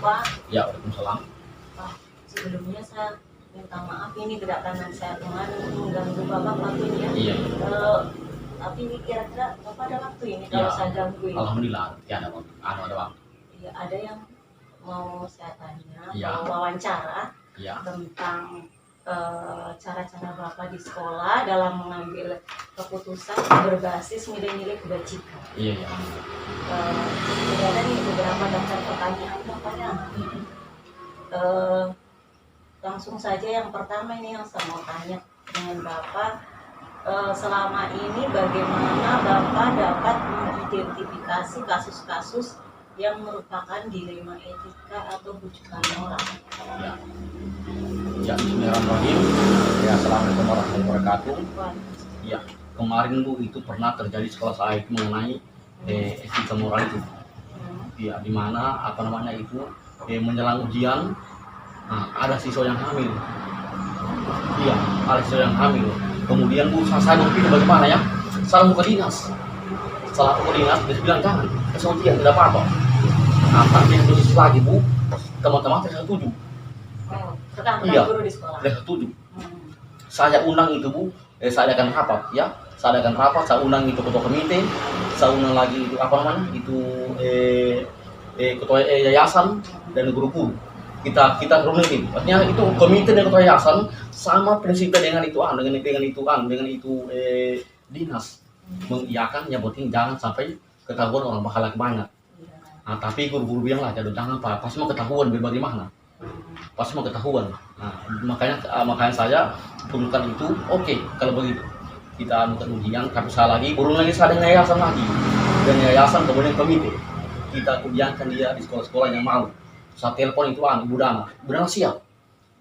Pak. Ya, waalaikumsalam. Pak, sebelumnya saya minta maaf ini kedatangan saya kemarin mengganggu Bapak waktu ini ya. Iya. Tapi ini kira-kira Bapak ada waktu ini kalau saya ganggu ini? Alhamdulillah, ya ada waktu. Ada waktu. Iya, ada yang mau saya tanya, Ya. mau wawancara Ya. tentang cara-cara Bapak di sekolah dalam mengambil keputusan berbasis nilai-nilai kebajikan. Iya, iya. Ada nih beberapa daftar pertanyaan Bapak ya. Langsung saja yang pertama ini yang saya mau tanya dengan Bapak, selama ini bagaimana Bapak dapat mengidentifikasi kasus-kasus yang merupakan dilema etika atau bujukan moral? Ya. Ya, bismillahirrahmanirrahim. Ya, assalamualaikum warahmatullahi wabarakatuh. Ya, kemarin Bu itu pernah terjadi sekolah saya itu mengenai etika moral itu. Ya, di mana apa namanya itu menjelang ujian, ada siswa yang hamil. Iya, ada siswa yang hamil. Kemudian Bu, saya berpikir bagaimana ya? Salah buka dinas. Salah buka dinas, dia bilang jangan, ujian tidak apa-apa. Nah, tapi yang dosis lagi Bu, teman-teman saya setuju. Iya, guru di sekolah. saya setuju. Saya undang itu Bu, saya adakan rapat ya. Saya adakan rapat, saya undang itu ketua komite, saya undang lagi itu apa namanya? Itu ketua yayasan dan guru-guru. Kita runutin. Artinya itu komite dan ketua yayasan sama prinsipnya dengan itu dengan itu dinas mengiyakan yang penting jangan sampai ketahuan orang bakal banyak. Nah, tapi guru-guru bilang lah jangan Pak, pasti mau ketahuan bagaimana. Pasti mau ketahuan. Nah, makanya saya perlukan itu. Oke, kalau begitu kita anukan ujian, tapi saya lagi burung lagi saya dengan yayasan lagi dan yayasan kemudian komite kita ujiankan dia di sekolah-sekolah yang mau. Saya telepon itu Bu Dana siap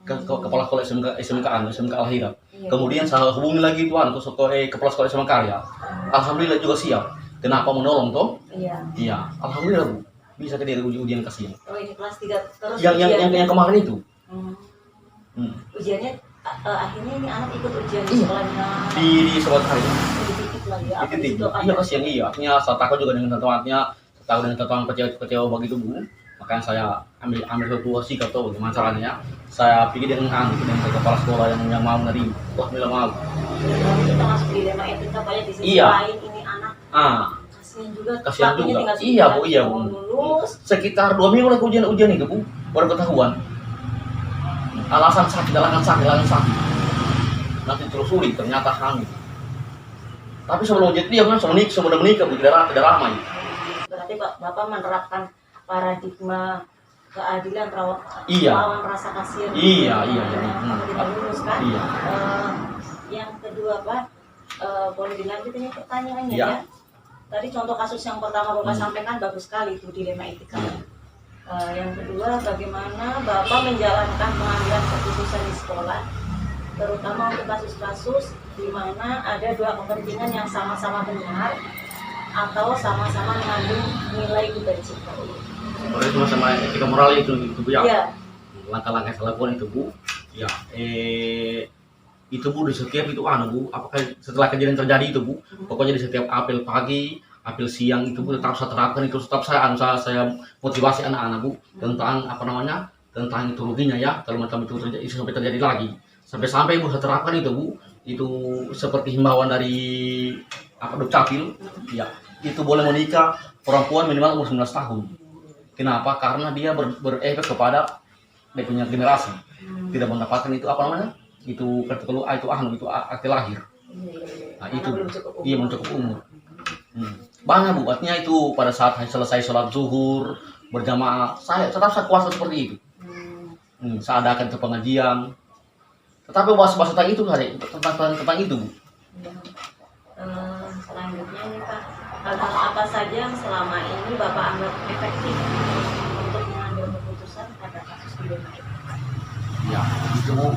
ke kepala sekolah SMK Al-Hirat. Kemudian saya hubungi lagi itu ke kepala sekolah SMK Karya. Alhamdulillah juga siap. Kenapa menolong toh? Iya, alhamdulillah Bu. Bisa ke dia ujian kasihan. Oh, ini kelas 3 terus. Yang kemarin itu. Ujiannya akhirnya ini anak ikut ujian di sekolahnya. Di sekolah hari. Di titik lagi ya. Di titik. Iya kasihan iya. Artinya saya takut juga dengan teman-temannya, takut dengan teman kecewa begitu Bu. Makanya saya ambil satu sikap tuh bagaimana caranya. Saya pikir dengan kepala sekolah yang mau menerima. Wah, bila mau. Kita masuk dilema etika kayak di sisi lain ini anak. Kasihan juga. Iya Bu. Sekitar 2 minggu lagi ujian itu Bu, baru ketahuan. Alasan sakit. Nanti telusuri ternyata hamil. Tapi sebelum ujian dia kan sudah menikah Bu, tidak lama ya. Berarti Bapak menerapkan paradigma keadilan lawan rasa kasihan. Iya. Kita luruskan. Iya. Yang kedua Pak, boleh dilanjut ini pertanyaannya ya. Tadi contoh kasus yang pertama Bapak sampaikan bagus sekali itu dilema etika. Yang kedua, bagaimana Bapak menjalankan pengambilan keputusan di sekolah, terutama untuk kasus-kasus di mana ada dua kepentingan yang sama-sama benar atau sama-sama mengandung nilai kebajikan. Itu sama etika moral itu Bu ya. Iya. Langkah-langkah yang saya lakukan itu Bu. Ya, itu Bu di setiap itu Bu, apakah setelah kejadian terjadi itu Bu, pokoknya di setiap apel pagi, apel siang itu Bu tetap saya terapkan itu, tetap saya motivasi anak-anak Bu tentang apa namanya, tentang itu ruginya ya kalau macam itu terjadi, sampai terjadi lagi, sampai Bu saya terapkan itu Bu, itu seperti himbauan dari Dukcapil, ya itu boleh menikah perempuan minimal umur 19 tahun. Kenapa? Karena dia berefek kepada dia punya generasi, tidak mendapatkan itu apa namanya? Itu akte lahir. Nah, itu iya mencukup umur. Banyak Bu, artinya itu pada saat selesai sholat zuhur berjamaah, saya kuasa seperti itu. Saya adakan ke pengajian. Tetapi bahas tentang itu tentang itu Bu. Selanjutnya nih Pak, hal-hal apa saja yang selama ini Bapak anggap efektif untuk mengambil keputusan pada kasus dilema etika? Ya, itu Bu.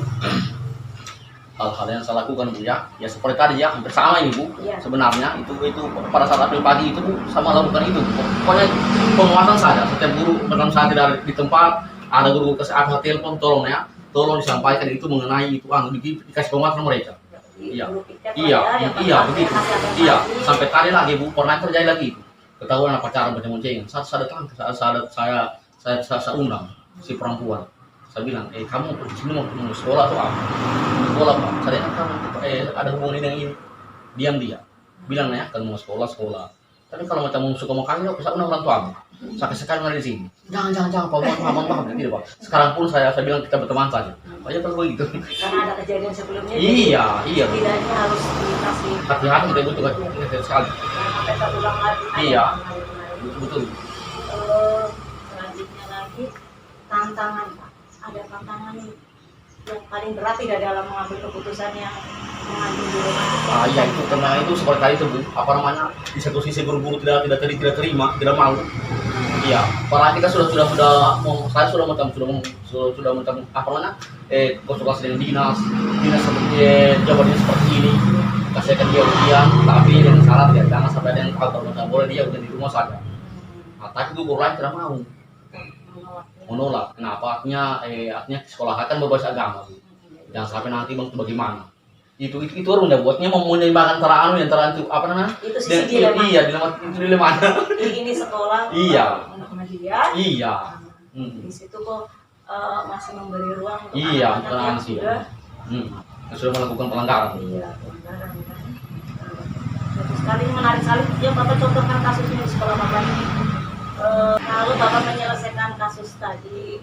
Hal-hal yang saya lakukan Bu ya seperti tadi ya, hampir sama ini Bu. Sebenarnya itu pada saat apel pagi itu Bu sama lakukan itu. Pokoknya penguatan saya setiap guru benar saya tidak di tempat, ada guru kesehatan telepon tolong disampaikan itu mengenai itu dikasih penguatan mereka. Iya begitu. Iya, sampai tadi lagi Bu pernah terjadi lagi itu. Ketahuan pacaran pacaran. Saya datang, saya undang. si perempuan. Saya bilang, kamu di sini mau sekolah atau apa? Sekolah Pak. Saya kamu ada hubungan dengan ini. Diam dia. Bilang ya, kalau mau sekolah sekolah. Tapi kalau macam suka mau kaya, bisa undang orang tuamu. Sampai sekarang ada di sini. Jangan Pak, paham. Tidak Pak. Sekarang pun saya bilang kita berteman saja. Pak ya perlu begitu. Karena ada kejadian sebelumnya. Iya. Setidaknya harus dikasih Hati-hati kita butuh sekali. sampai terulang lagi. Iya. Betul. Selanjutnya lagi tantangan Pak. Ada tantangan yang paling berat tidak dalam mengambil keputusan yang mengambil di rumah. Iya itu karena itu seperti tadi itu Bu, apa namanya, di satu sisi guru-guru tidak terima, tidak mau. Iya, para kita sudah saya sudah macam apa namanya, konsultasi dengan dinas seperti jawabannya seperti ini, kasihkan dia ujian, tapi dengan syarat ya jangan sampai ada yang tahu kalau nggak boleh dia udah di rumah saja. Nah, tapi itu guru lain tidak mau. Menolak. Kenapa? Artinya sekolah kan berbasis agama, Bu. Jangan sampai nanti bang bagaimana? Itu orang udah buatnya mau menyeimbangkan antara itu apa namanya? Itu sisi dilema. Iya, dilema. Ini sekolah. Iya. Kemudian. Iya. Di situ kok masih memberi ruang untuk Iya, anak-anak yang sudah melakukan pelanggaran. Iya, pelanggaran kan. Bagus sekali, menarik sekali. Ya Bapak contohkan kasusnya di sekolah Bapak ini. Kalau Bapak menyelesaikan kasus tadi,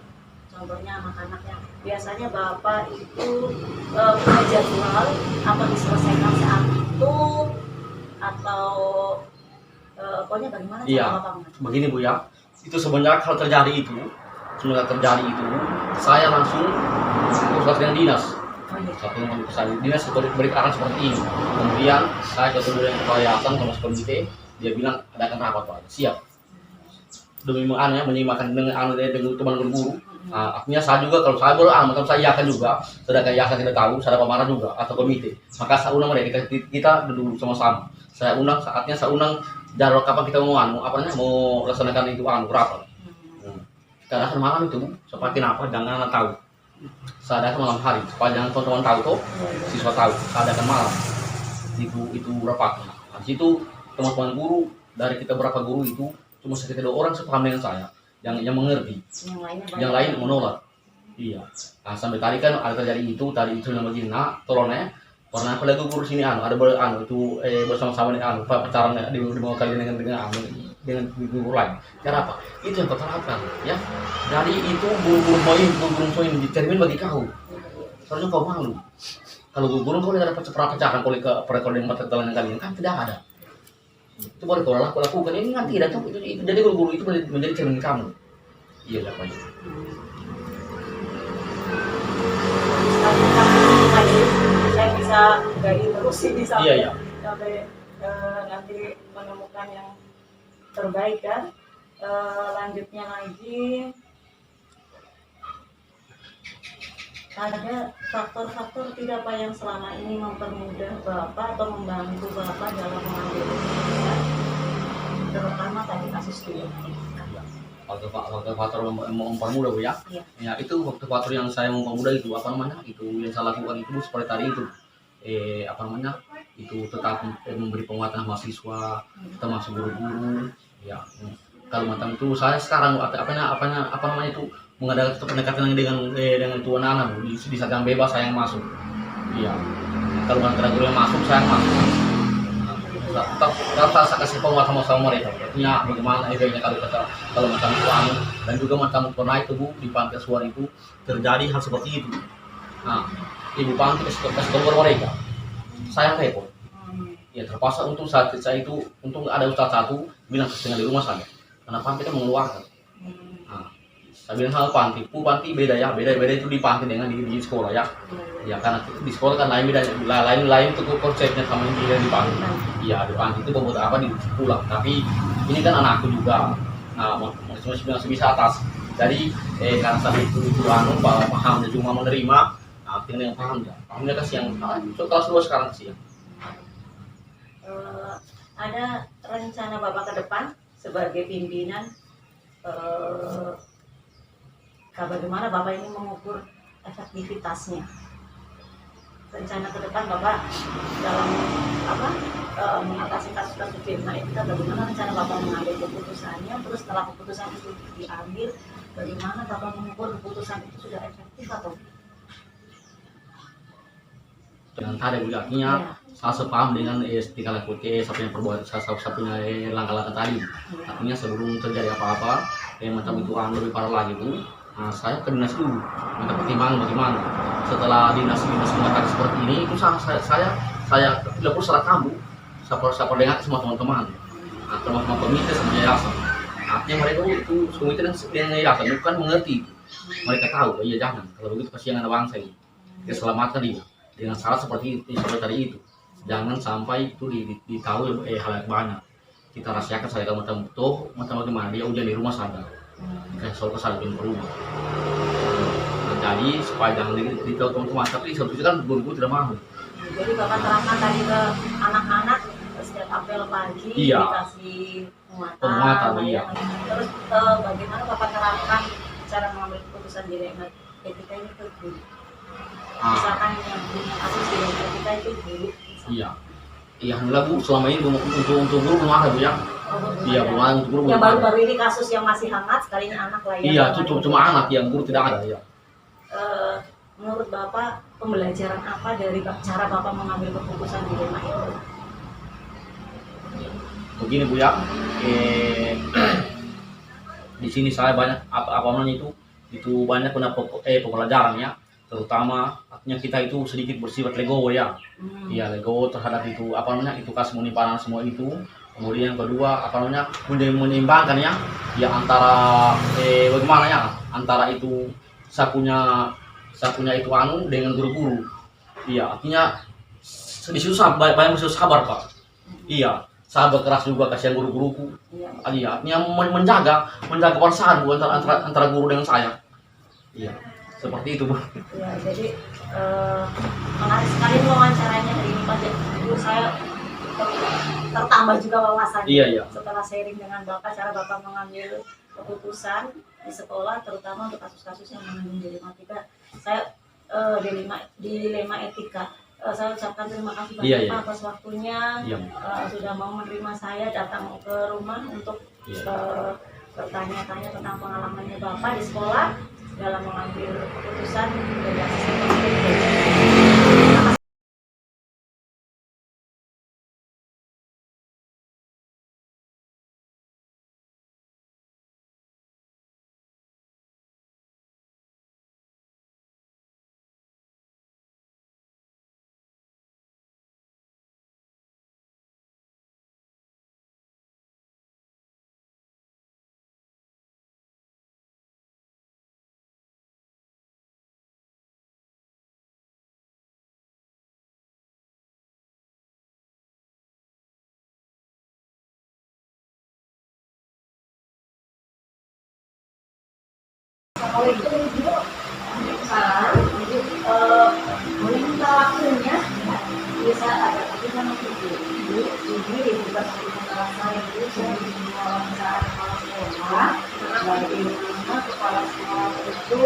contohnya anak-anak yang biasanya Bapak itu punya jadwal apa diselesaikan saat itu atau pokoknya bagaimana cara Iya, Bapak? begini Bu ya, itu sebenarnya kalau terjadi itu, saya langsung konsultasi dengan dinas. Satu dinas beri arahan seperti ini. Kemudian saya ketemu dengan kepala yayasan sama komite, dia bilang adakan rapat Pak, siap. Demi menyimakkan dengan teman guru. Nah, artinya saya juga kalau saya macam saya yakan juga, sedangkan yakan tidak tahu, saya pemarah juga atau komite. Maka saya undang mereka kita duduk sama-sama. Saya undang jadwal kapan kita mau mau laksanakan itu rapat. Karena malam itu seperti apa jangan tahu. Saya adakan malam hari supaya jangan teman-teman tahu toh, siswa tahu. Saya adakan malam itu rapat. Nah, situ teman-teman guru dari kita berapa guru itu cuma sekitar 2 orang sepaham dengan saya yang mengerti, yang lain menolak. Iya. Nah, sampai tadi kan ada terjadi itu yang begini. Nah, tolongnya pernah aku lagi guru sini ada itu bersama-sama dengan pacaran di bawah kali dengan guru lain. Cara apa? Itu yang terapkan ya. Dari itu guru poin dicermin bagi kau. Soalnya kau malu. Kalau guru kau tidak dapat pecahan kalau ke perekonomian material kalian kan tidak ada. Itu boleh kau lakukan ini kan tidak tahu itu jadi guru itu menjadi cermin kamu. Iya lah Pak. Saya bisa gali terus ini Iya. sampai nanti menemukan yang terbaik kan. Lanjutnya lagi ada faktor-faktor tidak Pak yang selama ini mempermudah Bapak atau membantu Bapak dalam mengambil keputusan, terutama tadi kasus dia. Faktor mempermudah Bu ya. Iya. Ya itu faktor yang saya mempermudah itu apa namanya? Itu yang saya lakukan itu seperti tadi itu. Itu tetap memberi penguatan mahasiswa, termasuk guru-guru. Ya. Kalau macam itu saya sekarang apa namanya itu mengadakan pendekatan dengan tuan anak di saat yang bebas saya yang masuk. Iya. Kalau antara guru yang masuk saya yang masuk. Tetap saya kasih penguatan sama mereka. Artinya bagaimana efeknya kalau macam tuan dan juga macam pernah itu Bu di panti asuhan itu terjadi hal seperti itu. Nah, ibu panti kasih tahu mereka. Saya repot. Ya terpaksa untuk saat saya itu untuk ada ustaz satu bilang tinggal di rumah saja. Karena panti kan mengeluarkan. Nah, saya bilang hal panti beda itu di panti dengan di sekolah ya. Ya karena di sekolah kan lain itu konsepnya sama yang di panti. Iya di panti itu membuat apa di pulang. Tapi ini kan anakku juga. Nah masih bisa atas. Jadi karena saya itu paham dan cuma menerima. Nah tinggal yang paham ya. Pahamnya kasih yang kelas 2 sekarang sih ya. Ada rencana Bapak ke depan sebagai pimpinan, bagaimana Bapak ini mengukur efektivitasnya? Rencana ke depan Bapak dalam mengatasi kasus-kasus dilema etika, bagaimana rencana Bapak mengambil keputusannya, terus setelah keputusan itu diambil, bagaimana Bapak mengukur keputusan itu sudah efektif atau dengan tadi juga artinya saya sepaham dengan tingkah laku satunya perbuatan satunya langkah-langkah tadi. Artinya sebelum terjadi apa-apa macam itu lebih parah lagi itu, saya ke dinas dulu minta pertimbangan bagaimana. Setelah dinas mengatakan seperti ini, itu saya lapor secara kamu, saya perdengar semua teman-teman, termasuk komite sama yayasan. Artinya mereka itu komite dan yayasan bukan mengerti, mereka tahu iya jangan kalau begitu kasihan anak bangsa ini, diselamatkan dia dengan syarat seperti tadi itu. Jangan sampai itu ditahu hal yang banyak. Kita rahasiakan saya kalau macam bagaimana dia ujian di rumah saja. Kayak soal kesalahan di rumah. Jadi supaya jangan ditahu teman-teman, tapi sebetulnya kan guru tidak mau. Jadi Bapak terangkan tadi ke anak-anak setiap apel pagi dikasih penguatan. Iya. Terus bagaimana Bapak terangkan cara mengambil keputusan dilema etika ini ke guru? Misalkan yang punya kasus dilema etika itu guru. Iya. Iya, alhamdulillah Bu, selama ini untuk guru belum ada Bu ya. Iya, belum ada untuk guru. Ya baru-baru ini kasus yang masih hangat sekalinya anak lah ya. Iya, cuma anak yang guru tidak ada ya. Menurut Bapak pembelajaran apa dari cara Bapak mengambil keputusan dilema itu? Begini Bu ya, di sini saya banyak apa namanya itu banyak pembelajaran ya, terutama artinya kita itu sedikit bersifat legowo ya, iya legowo terhadap itu apa namanya itu kasus penyimpanan semua itu. Kemudian yang kedua apa namanya menyeimbangkan ya antara bagaimana ya antara itu saya punya itu dengan guru-guru, iya artinya di situ banyak mesti sabar Pak, iya. Saya berkeras juga kasihan guru-guruku. Iya, artinya menjaga perasaan Bu antara guru dengan saya. Iya, seperti itu Bu. Ya, jadi menarik sekali wawancaranya hari ini Pak. Jadi saya tertambah juga wawasannya. Iya. Setelah sharing dengan Bapak cara Bapak mengambil keputusan di sekolah, terutama untuk kasus-kasus yang mengandung dilema etika. Saya dilema etika. Saya ucapkan terima kasih banyak Pak atas waktunya, sudah mau menerima saya datang ke rumah untuk bertanya-tanya tentang pengalamannya Bapak di sekolah dalam mengambil keputusan dari asisten pemimpin. Oleh itu minta waktunya bisa ada tapi kan ini bukan masalah saya itu saya wawancara kepala sekolah bagaimana kepala sekolah itu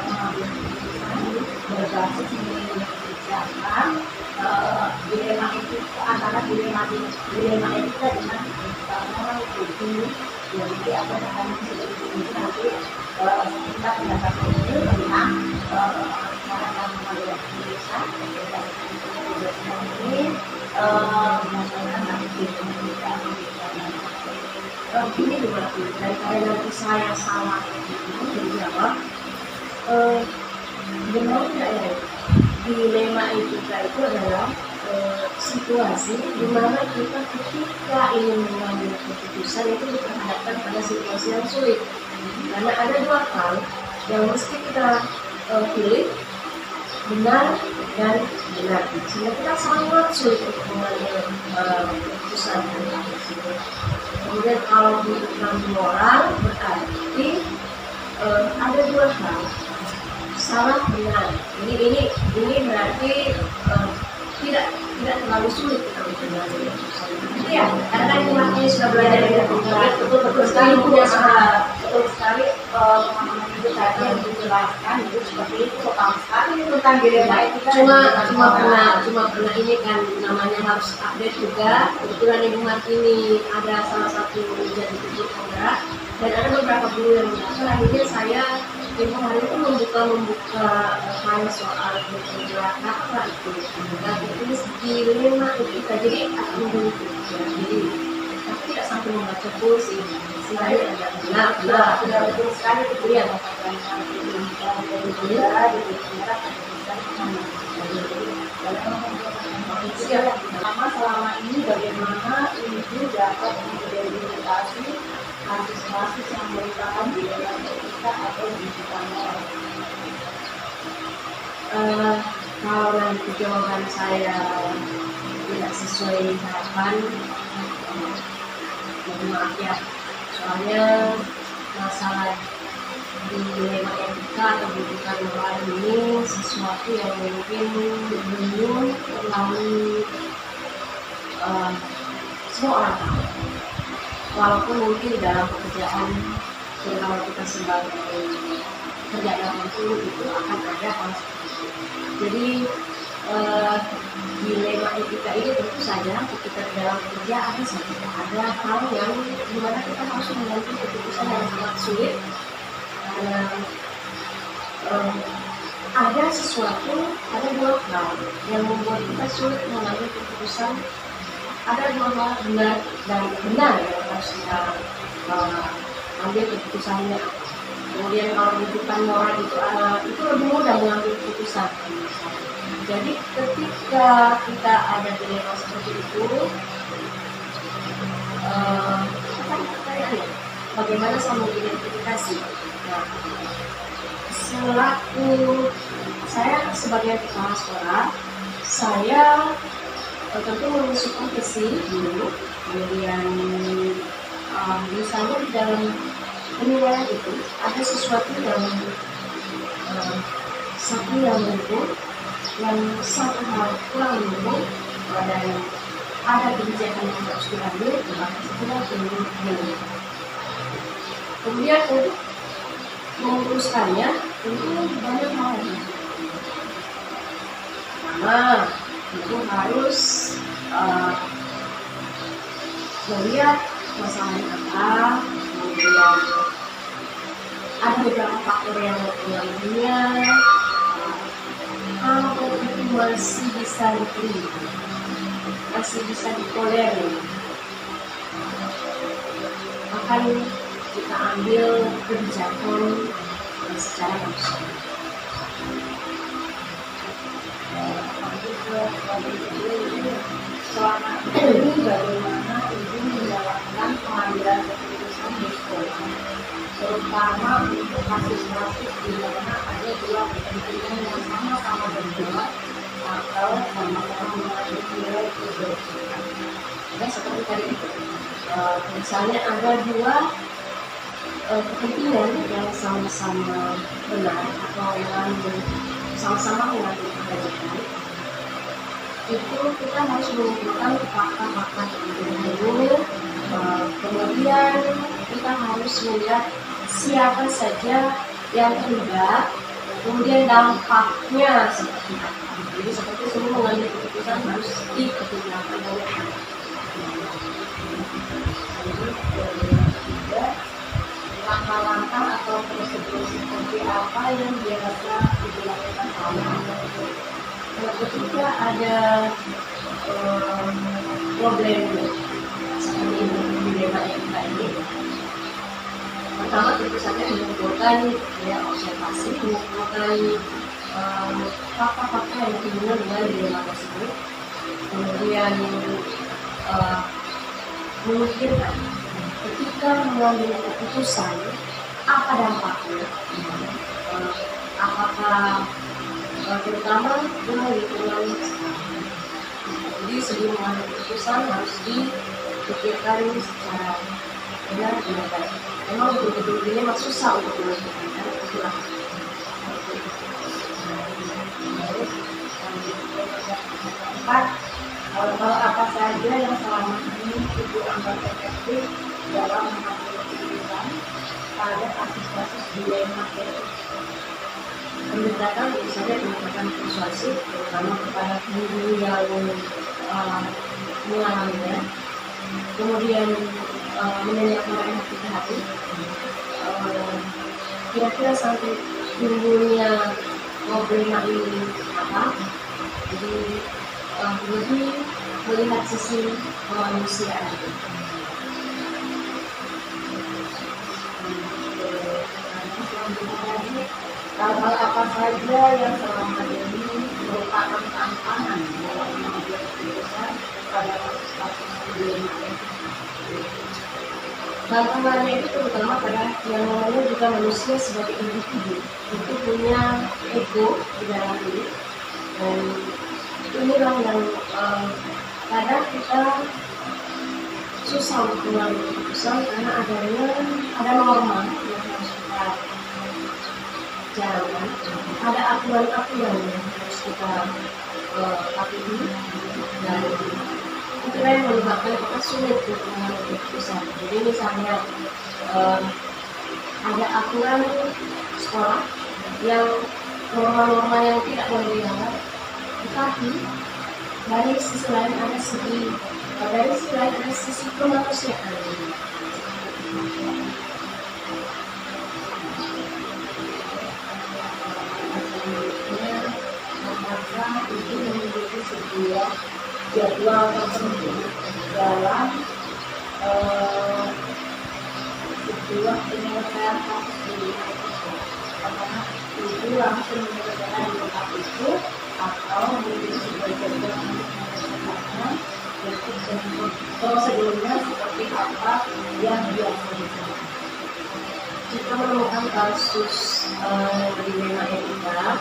mengambil keputusan berbasis nilai kebijakan dilema itu antara dilema etika dengan orang itu jadi apa yang seperti ini nanti kita mendapat ilmu tentang cara mengambil keputusan ini masalah nanti ini juga daripada nanti saya salah dijawab benar tidak ya dilema etika itu adalah situasi di mana kita ketika ingin mengambil keputusan itu diperhadapkan pada situasi yang sulit karena ada dua hal yang mesti kita pilih, benar dan benar, sehingga kita sangat sulit untuk mengambil keputusan tersebut. Kemudian kalau bukan moral berarti ada dua hal, salah benar. Ini berarti tidak terlalu sulit kita untuk mengambil keputusan. Iya, karena itu makanya sudah belajar dari betul sekali punya betul sekali pengalaman itu tadi yang dijelaskan itu seperti itu total sekali tentang dilema etika. Cuma pernah ini kan namanya harus update juga. Kebetulan Ibu Martini ada salah satu jadi tujuh penggerak dan ada beberapa guru yang mendaftar. Akhirnya saya Ibu hari itu membuka file soal bergerak apa itu. Nah, ditulis dilema etika. Jadi akan membentuk ya. Jadi tapi tidak sampai membaca full sih. Istilahnya ada benar Sudah betul sekali itu ya pertama selama ini bagaimana ibu dapat mengidentifikasi kasus-kasus yang merupakan dilema etika atau digital moral. Kalau nanti jawaban saya tidak sesuai harapan, mohon maaf ya. Soalnya masalah dilema etika atau digital moral ini sesuatu yang mungkin belum terlalu semua orang tahu. Walaupun mungkin di dalam pekerjaan, terutama kita sebagai pekerja dalam itu akan ada hal seperti itu. Jadi dilema etika ini tentu saja ketika dalam pekerjaan ada hal yang dimana kita harus mengambil keputusan yang sangat sulit karena ada sesuatu, ada dua hal yang membuat kita sulit mengambil keputusan. Ada dua hal benar dan benar yang harus kita ambil keputusannya. Kemudian kalau kehidupan moral itu lebih mudah mengambil keputusan. Jadi ketika kita ada dilema seperti itu, bagaimana saya mengidentifikasi? Nah, selaku saya sebagai kepala sekolah, saya tentu mengusulkan visi dulu, kemudian misalnya di dalam penilaian itu ada sesuatu yang satu yang mendukung, yang satu hal kurang mendukung, dan ada kebijakan yang harus diambil, maka setelah ini. Kemudian untuk memutuskannya tentu banyak hal. Pertama, itu harus melihat masalahnya apa, kemudian ada beberapa faktor yang mempengaruhinya. Kalau itu masih bisa diterima, masih bisa ditolerir, akan kita ambil kebijakan secara bersama. Selama ini bagaimana ibu menjalankan pengambilan keputusan di sekolah, terutama untuk kasus-kasus di mana ada dua kepentingan yang sama-sama berjuang atau sama-sama mengambil nilai keberpihakan. Ya, seperti tadi itu, misalnya ada dua kepentingan yang sama-sama benar atau yang sama-sama mengambil kebijakan. Itu kita harus mengumpulkan fakta-fakta dulu, kemudian kita harus melihat siapa saja yang terlibat, kemudian dampaknya seperti apa. Jadi seperti semua mengambil keputusan harus dipertimbangkan oleh langkah-langkah atau prosedur seperti apa yang biasa dilakukan oleh ketika ada problem seperti dilema etika ini. Pertama tentu saja mengumpulkan ya observasi, mengumpulkan fakta-fakta yang berhubungan dengan dilema tersebut, kemudian memikirkan ketika mengambil keputusan apa dampaknya, apakah terutama dengan lingkungan. Jadi sebelum mengambil keputusan harus dipikirkan secara benar dan baik. Memang betul-betul ini memang susah untuk melakukan itulah. Kalau apa saja yang selama ini ibu anggap efektif dalam mengambil keputusan pada kasus-kasus dilema pendekatan, misalnya pendekatan persuasif, terutama kepada guru yang mengalaminya, kemudian menanyakan hati ke hati, kira-kira sampai timbulnya problema ini apa. Jadi lebih melihat sisi kemanusiaan. Hal-hal apa saja yang selama ini merupakan tantangan dalam mengambil keputusan pada kasus dilema etik? Tantangannya itu terutama pada yang namanya juga manusia sebagai individu itu punya ego di dalam diri, dan inilah yang kadang kita susah untuk mengambil keputusan karena ada norma yang harus kita jalankan, ada aturan-aturan yang harus kita patuhi, dan itulah yang menyebabkan kita sulit untuk mengambil keputusan. Jadi misalnya ada aturan sekolah yang norma-norma yang tidak boleh dilanggar, tetapi dari sisi lain ada sisi kemanusiaan. Apakah itu memiliki sebuah jadwal tertentu dalam sebuah penyelesaian kasus dilema itu? Apakah itu langsung menyelesaikan di tempat itu atau memiliki sebuah jadwal menyelesaikannya, dan prosedurnya seperti apa yang biasa dilakukan? Jika menemukan kasus dilema etika,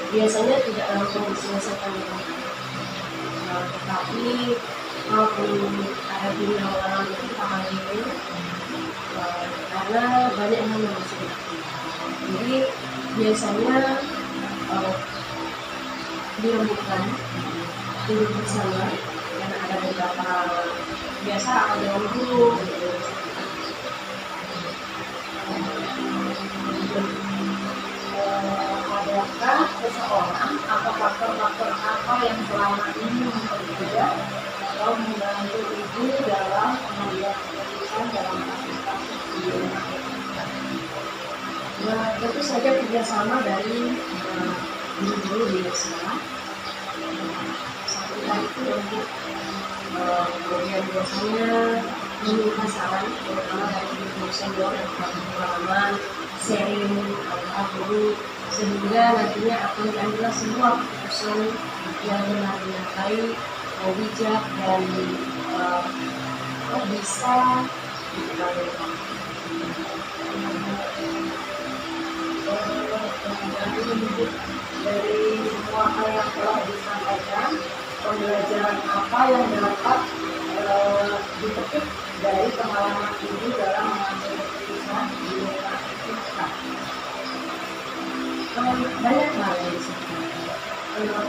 biasanya tidak langsung diselesaikan dengan tetapi maupun ada guru yang mengalami hal ini, karena banyak hal yang harus dilakukan. Jadi biasanya dirembukkan duduk bersama, karena ada beberapa biasa akan dengan guru. Adakah seseorang atau faktor-faktor apa yang selama ini mempermudah atau membantu ibu dalam mengambil keputusan dalam kasus-kasus dilema etika? Nah, tentu saja kerjasama dari guru-guru di sekolah. Satu hal itu untuk kemudian biasanya meminta saran, terutama dari guru senior yang telah berpengalaman, sharing hal guru, sehingga nantinya akan diambil sebuah keputusan yang benar-benar baik, bijak, dan bisa dikendalikan. Dari semua hal yang telah disampaikan, pembelajaran apa yang dapat dipetik dari pengalaman ibu dalam mengambil keputusan dilema etika? Banyak hal yang disampaikan.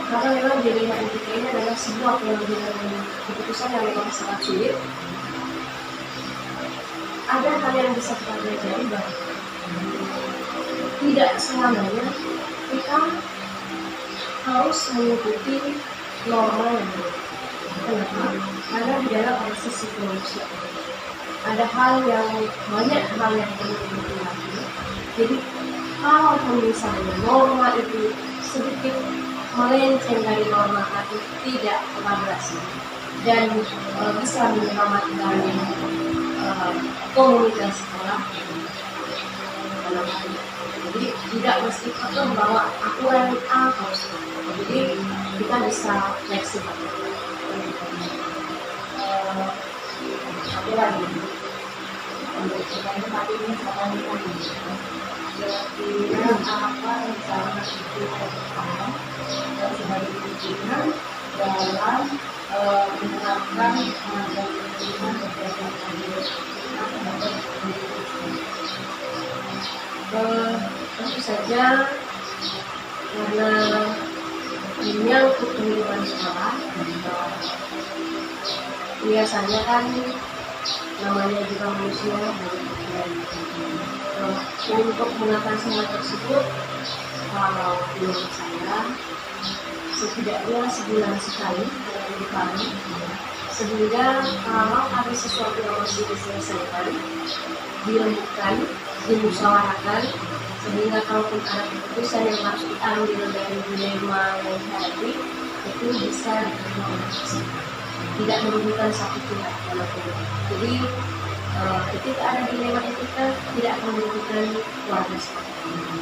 Karena memang dilema etika ini adalah sebuah pengambilan keputusan yang memang sangat sulit. Ada hal yang bisa kita pelajari bahwa tidak selamanya kita harus mengikuti norma yang baik. Kenapa? Karena di dalam ada sisi kemanusiaan. Ada banyak hal yang perlu dilakukan. Jadi kalau misalnya norma itu sedikit melenceng dari norma tapi tidak kolaborasi dan bisa menyelamatkan komunitas sekolah, jadi tidak mesti pakai bahwa aturan A harus, jadi kita bisa fleksibel. Satu lagi, untuk tapi ini akan kira-kira apa rencana ibu ke depan dan sebagai pimpinan dalam menerapkan pengambilan keputusan berdasarkan keputusan sebagai Tentu saja karena menyangkut kehidupan sekolah, biasanya kan namanya juga manusia dan untuk mengatasi hal tersebut, kalau menurut saya setidaknya sebulan sekali di kami, sehingga kalau ada sesuatu yang masih diselesaikan, dirembukan, dimusyawarahkan, sehingga kalaupun ada keputusan yang harus diambil dari dilema yang dihadapi, itu bisa diterima oleh bersama, tidak merugikan satu pihak manapun. Jadi ketika ada dilema etika tidak akan merugikan keluarga seperti ini.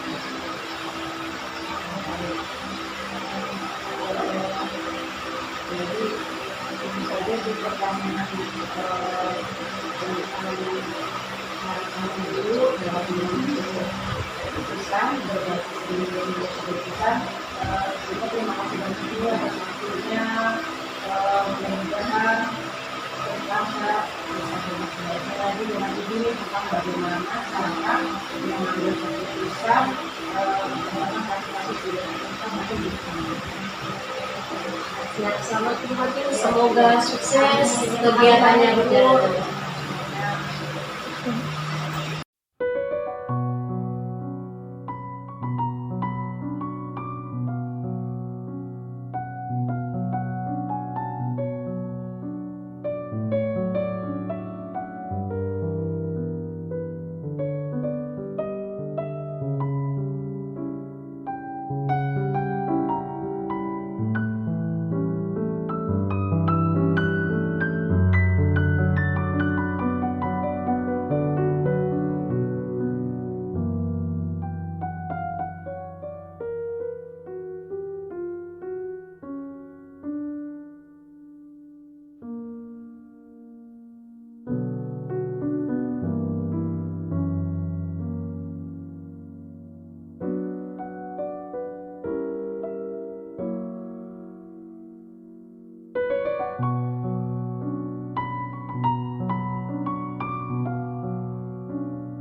Jadi tentu saja di pertanyaan dulu dalam keputusan keputusan kita terima kasih banyak juga atas waktunya, mudah-mudahan bersama bisa belajar lagi dengan ini tentang bagaimana cara yang mengambil keputusan bagaimana kasus-kasus di kita masih bisa. Ya, selamat menikmati. Semoga sukses kegiatannya Bu.